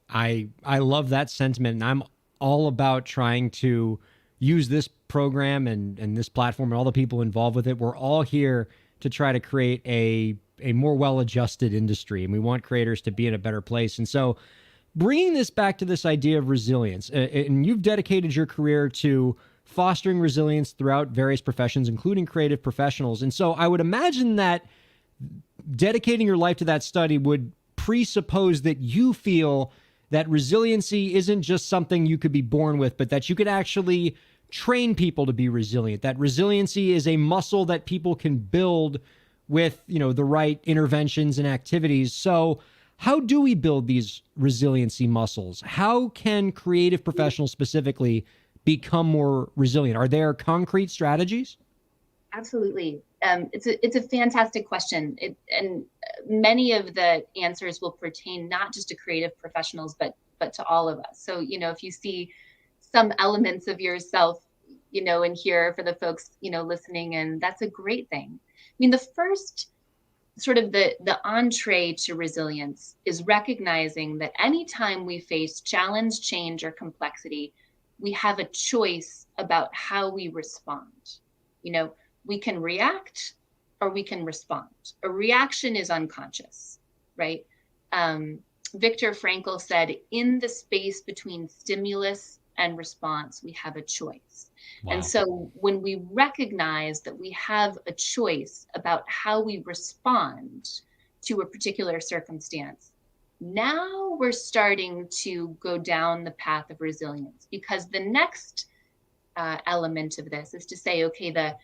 I love that sentiment, and I'm all about trying to use this program and this platform and all the people involved with it. We're all here to try to create a more well-adjusted industry, and we want creators to be in a better place. And so bringing this back to this idea of resilience, and you've dedicated your career to fostering resilience throughout various professions, including creative professionals. And so I would imagine that dedicating your life to that study would presuppose that you feel that resiliency isn't just something you could be born with, but that you could actually train people to be resilient, that resiliency is a muscle that people can build with, the right interventions and activities. So how do we build these resiliency muscles? How can creative professionals specifically become more resilient? Are there concrete strategies? Absolutely. It's a fantastic question. And many of the answers will pertain not just to creative professionals, but to all of us. So, if you see some elements of yourself, in here for the folks, listening, and that's a great thing. I mean, the first sort of the entree to resilience is recognizing that anytime we face challenge, change, or complexity, we have a choice about how we respond. We can react or we can respond. A reaction is unconscious, right? Viktor Frankl said, in the space between stimulus and response, we have a choice. Wow. And so when we recognize that we have a choice about how we respond to a particular circumstance, now we're starting to go down the path of resilience, because the next element of this is to say, okay, the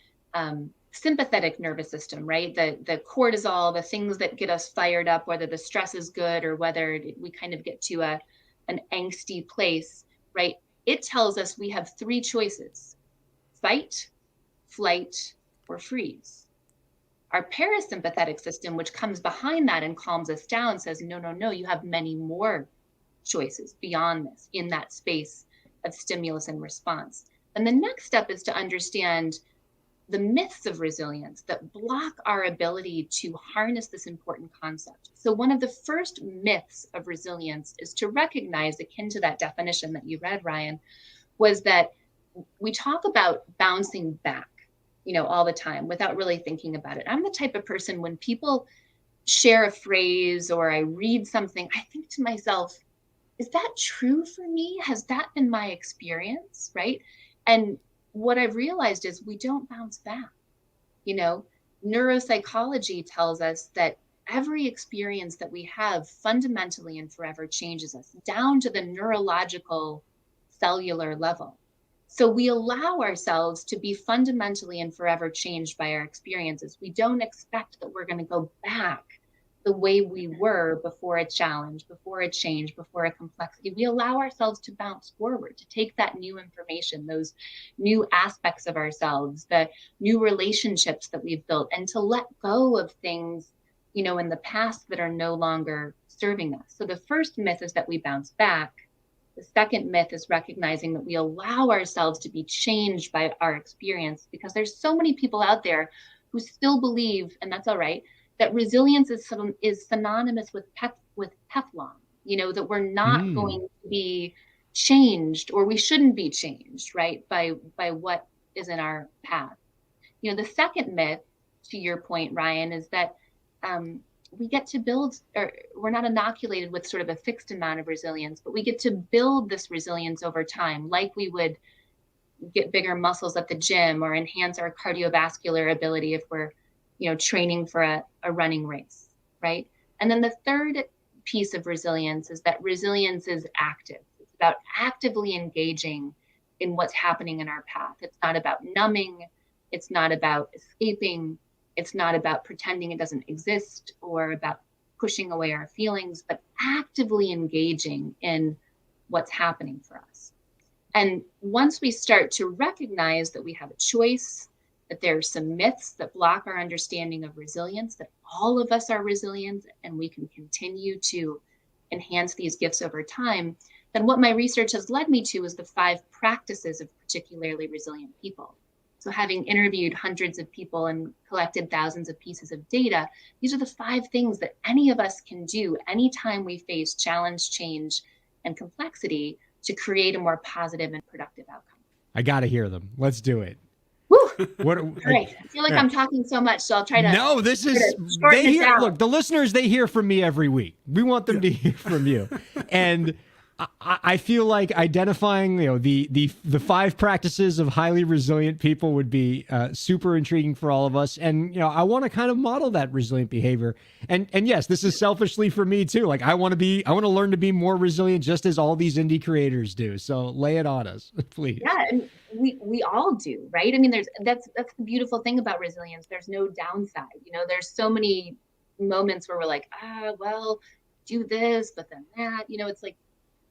sympathetic nervous system, right? The cortisol, the things that get us fired up, whether the stress is good or whether we kind of get to an angsty place, right? It tells us we have three choices: fight, flight, or freeze. Our parasympathetic system, which comes behind that and calms us down, says, no, you have many more choices beyond this in that space of stimulus and response. And the next step is to understand the myths of resilience that block our ability to harness this important concept. So one of the first myths of resilience is to recognize, akin to that definition that you read, Ryan, was that we talk about bouncing back, all the time without really thinking about it. I'm the type of person, when people share a phrase or I read something, I think to myself, is that true for me? Has that been my experience? Right. And what I've realized is we don't bounce back. You know, neuropsychology tells us that every experience that we have fundamentally and forever changes us down to the neurological cellular level. So we allow ourselves to be fundamentally and forever changed by our experiences. We don't expect that we're going to go back the way we were before a challenge, before a change, before a complexity. We allow ourselves to bounce forward, to take that new information, those new aspects of ourselves, the new relationships that we've built, and to let go of things, in the past that are no longer serving us. So the first myth is that we bounce back. The second myth is recognizing that we allow ourselves to be changed by our experience, because there's so many people out there who still believe, and that's all right, that resilience is synonymous with Teflon, that we're not going to be changed, or we shouldn't be changed, right, by what is in our path. The second myth, to your point, Ryan, is that we get to build, or we're not inoculated with sort of a fixed amount of resilience, but we get to build this resilience over time, like we would get bigger muscles at the gym or enhance our cardiovascular ability if we're training for a running race, right? And then the third piece of resilience is that resilience is active. It's about actively engaging in what's happening in our path. It's not about numbing. It's not about escaping. It's not about pretending it doesn't exist or about pushing away our feelings, but actively engaging in what's happening for us. And once we start to recognize that we have a choice, that there are some myths that block our understanding of resilience, that all of us are resilient and we can continue to enhance these gifts over time, then what my research has led me to is the 5 practices of particularly resilient people. So having interviewed hundreds of people and collected thousands of pieces of data, these are the 5 things that any of us can do anytime we face challenge, change, and complexity to create a more positive and productive outcome. I got to hear them. Let's do it. Woo! All right. I feel like I'm talking so much, so I'll try to. No, this is, they hear, look, the listeners, they hear from me every week. We want them to hear from you. And I feel like identifying, the 5 practices of highly resilient people would be super intriguing for all of us. And, I want to kind of model that resilient behavior. And yes, this is selfishly for me too. Like I want to learn to be more resilient, just as all these indie creators do. So lay it on us, please. Yeah. And we all do, right? I mean, that's the beautiful thing about resilience. There's no downside. There's so many moments where we're like, well, do this, but then that, it's like,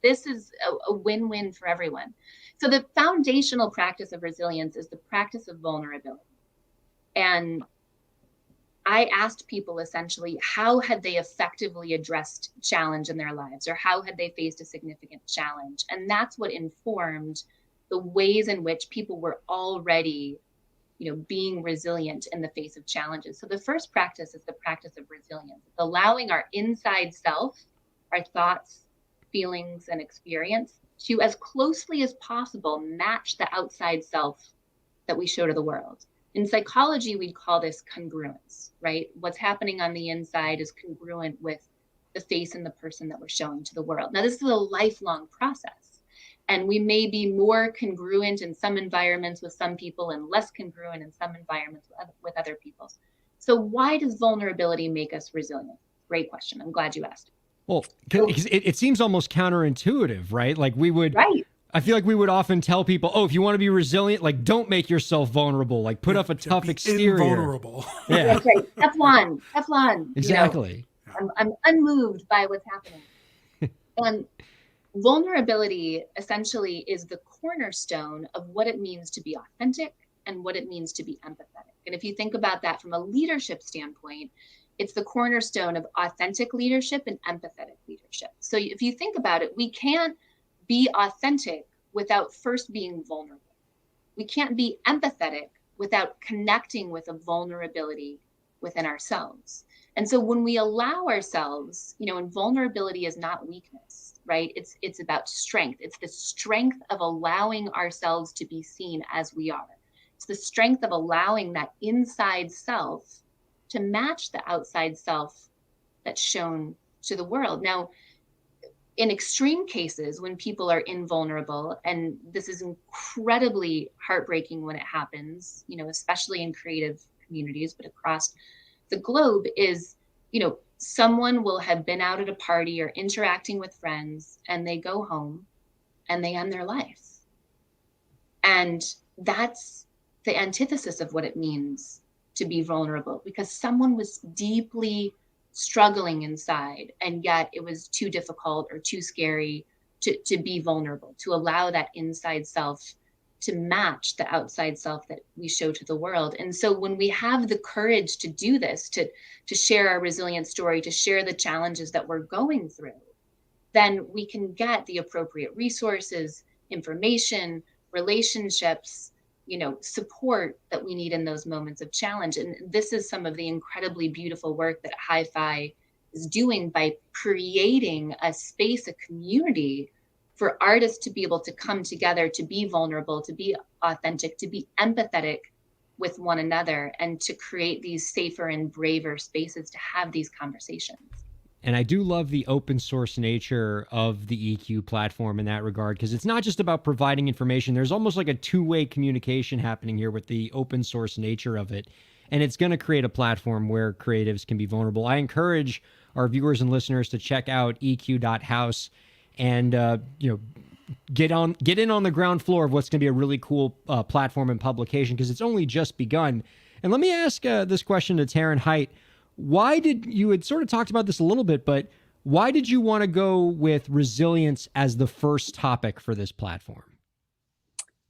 this is a win-win for everyone. So the foundational practice of resilience is the practice of vulnerability. And I asked people essentially, how had they effectively addressed challenge in their lives, or how had they faced a significant challenge? And that's what informed the ways in which people were already, being resilient in the face of challenges. So the first practice is the practice of resilience. It's allowing our inside self, our thoughts, feelings, and experience to, as closely as possible, match the outside self that we show to the world. In psychology, we'd call this congruence, right? What's happening on the inside is congruent with the face and the person that we're showing to the world. Now, this is a lifelong process, and we may be more congruent in some environments with some people and less congruent in some environments with other people. So why does vulnerability make us resilient? Great question. I'm glad you asked. Well, it seems almost counterintuitive, right? Like right. I feel like we would often tell people, if you want to be resilient, like don't make yourself vulnerable, like put up a tough exterior. Invulnerable. Yeah. That's right. Teflon. Exactly. I'm unmoved by what's happening. And vulnerability essentially is the cornerstone of what it means to be authentic and what it means to be empathetic. And if you think about that from a leadership standpoint, it's the cornerstone of authentic leadership and empathetic leadership. So if you think about it, we can't be authentic without first being vulnerable. We can't be empathetic without connecting with a vulnerability within ourselves. And so when we allow ourselves, and vulnerability is not weakness, right? It's about strength. It's the strength of allowing ourselves to be seen as we are. It's the strength of allowing that inside self to match the outside self that's shown to the world. Now, in extreme cases, when people are invulnerable, and this is incredibly heartbreaking when it happens, especially in creative communities, but across the globe, is, someone will have been out at a party or interacting with friends, and they go home and they end their life. And that's the antithesis of what it means to be vulnerable, because someone was deeply struggling inside, and yet it was too difficult or too scary to be vulnerable, to allow that inside self to match the outside self that we show to the world. And so when we have the courage to do this, to share our resilient story, to share the challenges that we're going through, then we can get the appropriate resources, information, relationships, support that we need in those moments of challenge. And this is some of the incredibly beautiful work that Hi-Fi is doing by creating a space, a community for artists to be able to come together, to be vulnerable, to be authentic, to be empathetic with one another, and to create these safer and braver spaces to have these conversations. And I do love the open source nature of the EQ platform in that regard, because it's not just about providing information. There's almost like a two-way communication happening here with the open source nature of it. And it's going to create a platform where creatives can be vulnerable. I encourage our viewers and listeners to check out eq.house and, get in on the ground floor of what's going to be a really cool platform and publication, because it's only just begun. And let me ask this question to Taryn Height. Why did you had sort of talked about this a little bit, but why did you want to go with resilience as the first topic for this platform?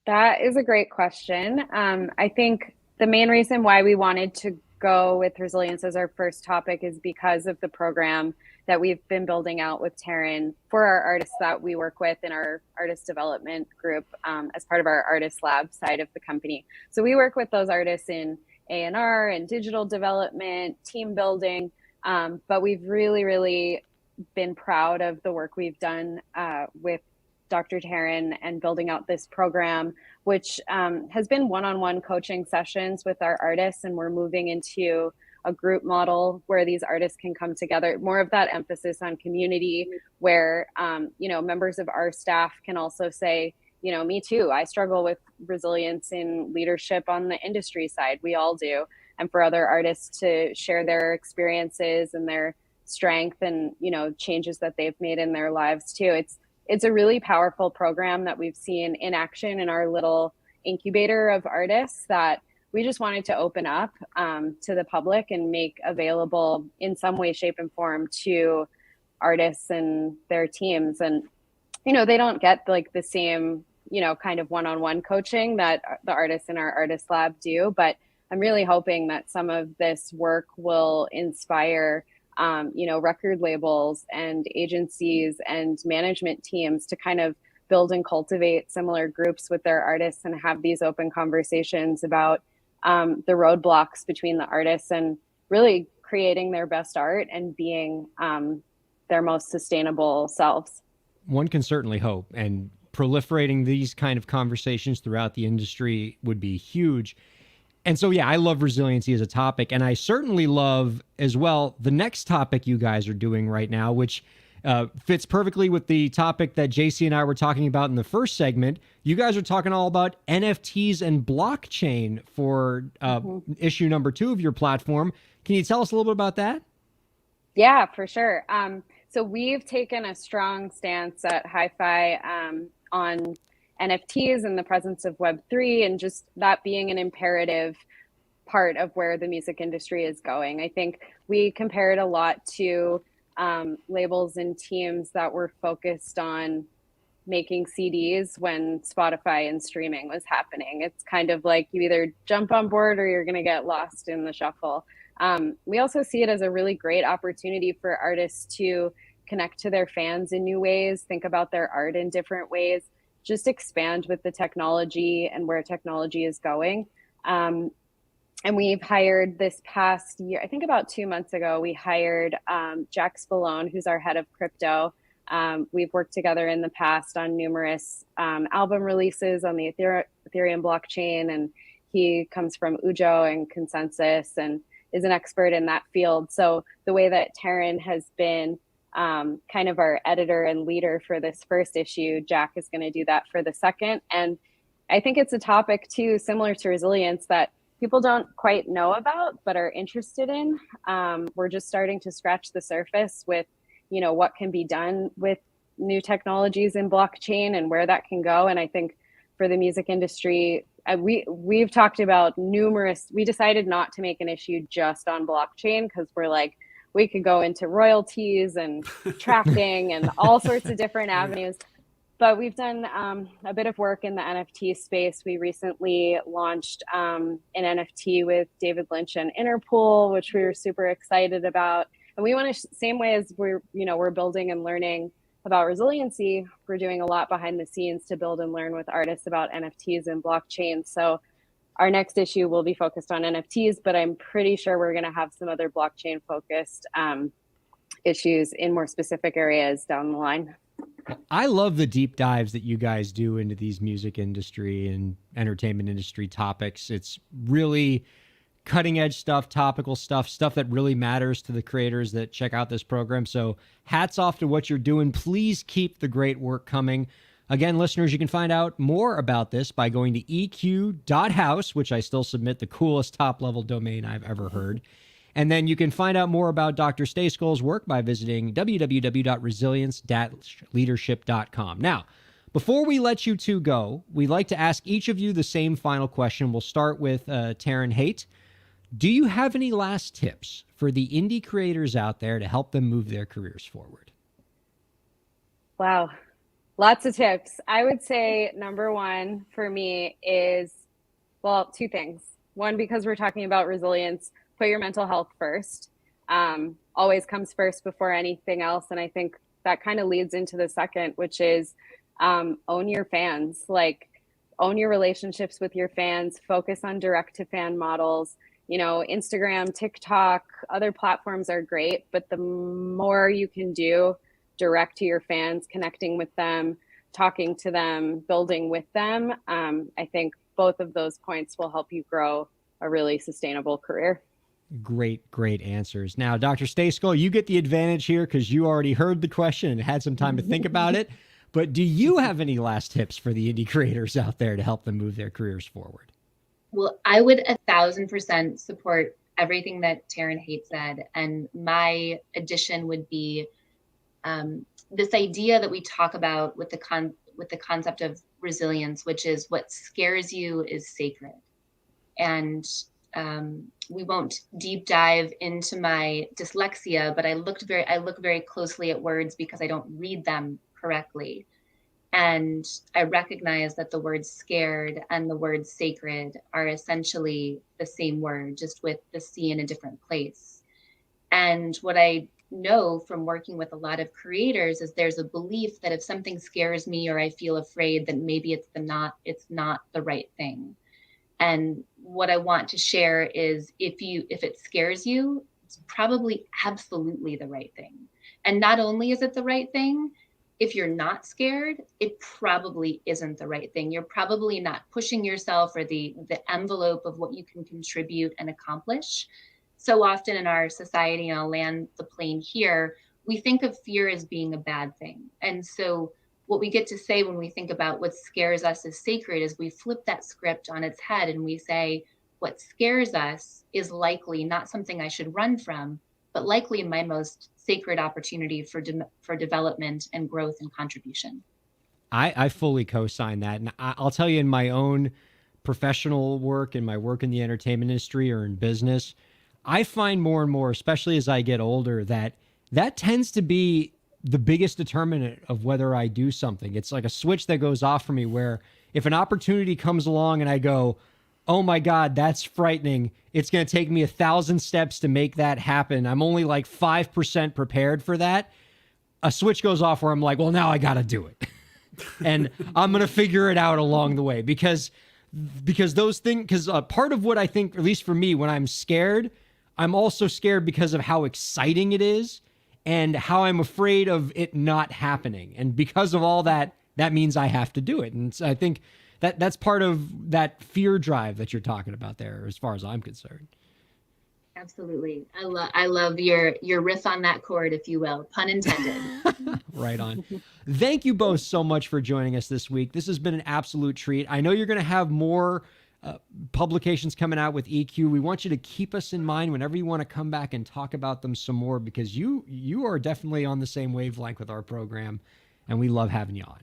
That is a great question. I think the main reason why we wanted to go with resilience as our first topic is because of the program that we've been building out with Taryn for our artists that we work with in our artist development group as part of our artist lab side of the company. So we work with those artists in A&R and digital development, team building, but we've really, really been proud of the work we've done with Dr. Taryn and building out this program, which has been one-on-one coaching sessions with our artists, and we're moving into a group model where these artists can come together, more of that emphasis on community, where members of our staff can also say, me too, I struggle with resilience in leadership on the industry side. We all do. And for other artists to share their experiences and their strength and, changes that they've made in their lives too. It's a really powerful program that we've seen in action in our little incubator of artists that we just wanted to open up to the public and make available in some way, shape, and form to artists and their teams. And, they don't get like the same, kind of one-on-one coaching that the artists in our artist lab do. But I'm really hoping that some of this work will inspire record labels and agencies and management teams to kind of build and cultivate similar groups with their artists and have these open conversations about the roadblocks between the artists and really creating their best art and being their most sustainable selves. One can certainly hope, and proliferating these kind of conversations throughout the industry would be huge. And so, yeah, I love resiliency as a topic, and I certainly love as well the next topic you guys are doing right now, which fits perfectly with the topic that JC and I were talking about in the first segment. You guys are talking all about NFTs and blockchain for issue number 2 of your platform. Can you tell us a little bit about that? Yeah, for sure. So we've taken a strong stance at Hi-Fi on NFTs and the presence of Web3 and just that being an imperative part of where the music industry is going. I think we compare it a lot to labels and teams that were focused on making CDs when Spotify and streaming was happening. It's kind of like you either jump on board or you're going to get lost in the shuffle. We also see it as a really great opportunity for artists to connect to their fans in new ways, think about their art in different ways, just expand with the technology and where technology is going. And we've hired this past year, I think about 2 months ago, we hired Jack Spallone, who's our head of crypto. We've worked together in the past on numerous album releases on the Ethereum blockchain, and he comes from Ujo and Consensus and is an expert in that field. So the way that Taryn has been kind of our editor and leader for this first issue, Jack is going to do that for the second. And I think it's a topic too, similar to resilience, that people don't quite know about but are interested in. We're just starting to scratch the surface with, what can be done with new technologies in blockchain and where that can go. And I think for the music industry, we've talked about we decided not to make an issue just on blockchain because we're like, we could go into royalties and tracking and all sorts of different avenues. But we've done a bit of work in the NFT space. We recently launched an NFT with David Lynch and Interpol, which we were super excited about. And we want to, same way as we're building and learning about resiliency, we're doing a lot behind the scenes to build and learn with artists about NFTs and blockchain. So our next issue will be focused on NFTs, but I'm pretty sure we're going to have some other blockchain focused issues in more specific areas down the line. I love the deep dives that you guys do into these music industry and entertainment industry topics. It's really cutting edge stuff, topical stuff that really matters to the creators that check out this program. So hats off to what you're doing. Please keep the great work coming. Again, listeners, you can find out more about this by going to eq.house, which I still submit the coolest top level domain I've ever heard. And then you can find out more about Dr. Stayskull's work by visiting www.resilience-leadership.com. Now, before we let you two go, we'd like to ask each of you the same final question. We'll start with Taryn Haight. Do you have any last tips for the indie creators out there to help them move their careers forward? Wow. Lots of tips. I would say number one for me is, well, two things. One, because we're talking about resilience, put your mental health first. Always comes first before anything else. And I think that kind of leads into the second, which is own your fans. Like, own your relationships with your fans. Focus on direct to fan models. Instagram, TikTok, other platforms are great, but the more you can do direct to your fans, connecting with them, talking to them, building with them, I think both of those points will help you grow a really sustainable career. Great answers. Now, Dr. Stayskull, you get the advantage here because you already heard the question and had some time to think about it. But do you have any last tips for the indie creators out there to help them move their careers forward? Well, I would 1,000% support everything that Taryn Haight said. And my addition would be this idea that we talk about with the concept of resilience, which is what scares you is sacred. And we won't deep dive into my dyslexia, but I look very closely at words because I don't read them correctly. And I recognize that the word scared and the word sacred are essentially the same word, just with the C in a different place. And what I know from working with a lot of creators is there's a belief that if something scares me or I feel afraid, then maybe it's not the right thing. And what I want to share is if it scares you, it's probably absolutely the right thing. And not only is it the right thing, if you're not scared, it probably isn't the right thing. You're probably not pushing yourself or the envelope of what you can contribute and accomplish. So often in our society, and I'll land the plane here, we think of fear as being a bad thing. And so what we get to say when we think about what scares us as sacred is we flip that script on its head and we say, what scares us is likely not something I should run from, but likely my most sacred opportunity for development and growth and contribution. I fully co-sign that. And I'll tell you, in my own professional work and my work in the entertainment industry or in business, I find more and more, especially as I get older, that tends to be the biggest determinant of whether I do something. It's like a switch that goes off for me where if an opportunity comes along and I go, oh my God, that's frightening. It's going to take me 1,000 steps to make that happen. I'm only like 5% prepared for that. A switch goes off where I'm like, well, now I got to do it. And I'm going to figure it out along the way, because because those things, because part of what I think, at least for me, when I'm scared, I'm also scared because of how exciting it is and how I'm afraid of it not happening. And because of all that, that means I have to do it. And so I think that's part of that fear drive that you're talking about there, as far as I'm concerned. Absolutely. I love your riff on that chord, if you will, pun intended. Right on. Thank you both so much for joining us this week. This has been an absolute treat. I know you're going to have more publications coming out with EQ. We want you to keep us in mind whenever you want to come back and talk about them some more, because you are definitely on the same wavelength with our program, and we love having you on.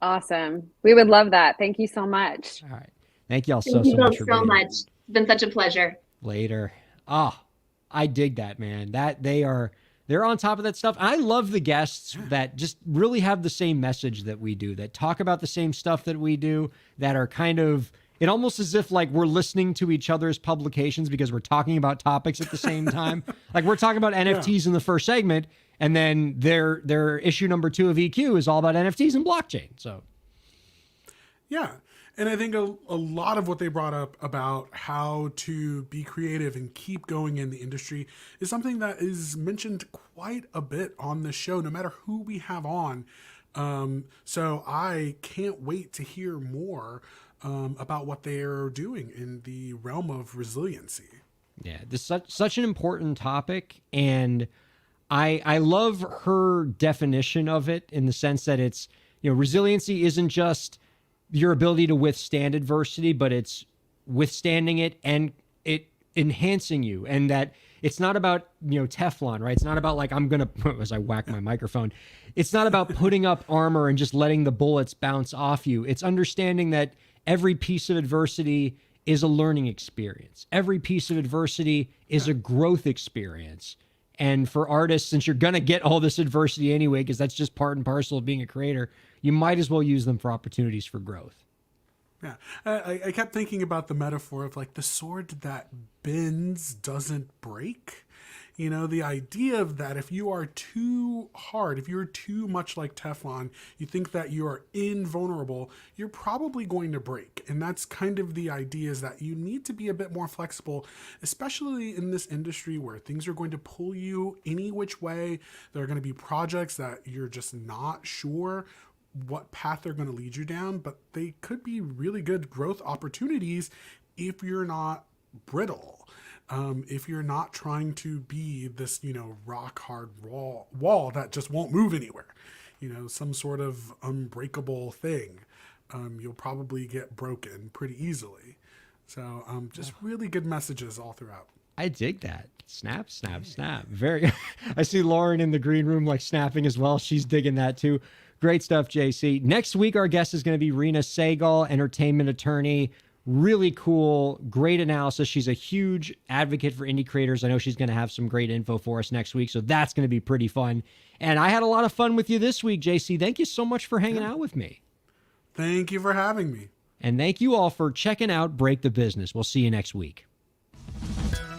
Awesome. We would love that. Thank you so much. All right. Thank you all Thank you much both for so being much. here. It's been such a pleasure. Later. I dig that, man. They're on top of that stuff. I love the guests that just really have the same message that we do, that talk about the same stuff that we do, that are kind of, it almost as if like we're listening to each other's publications because we're talking about topics at the same time. Like we're talking about NFTs in the first segment, and then their issue number 2 of EQ is all about NFTs and blockchain. So Yeah. And I think a lot of what they brought up about how to be creative and keep going in the industry is something that is mentioned quite a bit on this show, no matter who we have on. So I can't wait to hear more about what they're doing in the realm of resiliency. yeah, this is such an important topic, and I love her definition of it in the sense that it's, resiliency isn't just your ability to withstand adversity, but it's withstanding it and it enhancing you. And that it's not about, Teflon, right? It's not about like, I'm going to, as I whack my microphone, it's not about putting up armor and just letting the bullets bounce off you. It's understanding that every piece of adversity is a learning experience. Every piece of adversity is a growth experience. And for artists, since you're going to get all this adversity anyway, because that's just part and parcel of being a creator, you might as well use them for opportunities for growth. Yeah. I kept thinking about the metaphor of like the sword that bends doesn't break. The idea of that if you are too hard, if you're too much like Teflon, you think that you are invulnerable, you're probably going to break. And that's kind of the idea, is that you need to be a bit more flexible, especially in this industry where things are going to pull you any which way. There are going to be projects that you're just not sure what path they're going to lead you down, but they could be really good growth opportunities if you're not brittle. If you're not trying to be this, rock hard wall that just won't move anywhere, some sort of unbreakable thing, you'll probably get broken pretty easily. So just really good messages all throughout. I dig that. Snap, snap, snap. Very. I see Lauren in the green room like snapping as well. She's digging that too. Great stuff, JC. Next week, our guest is going to be Rena Segal, entertainment attorney. Really cool, great analysis. She's a huge advocate for indie creators. I know she's going to have some great info for us next week, so that's going to be pretty fun. And I had a lot of fun with you this week, JC. Thank you so much for hanging out with me. Thank you for having me. And thank you all for checking out Break the Business. We'll see you next week.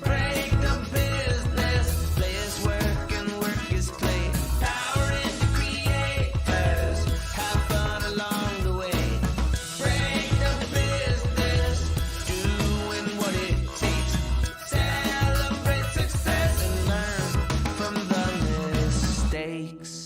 Break the business, play is work and work is play. Power into creators, have fun along the way. Break the business, doing what it takes. Celebrate success and learn from the mistakes.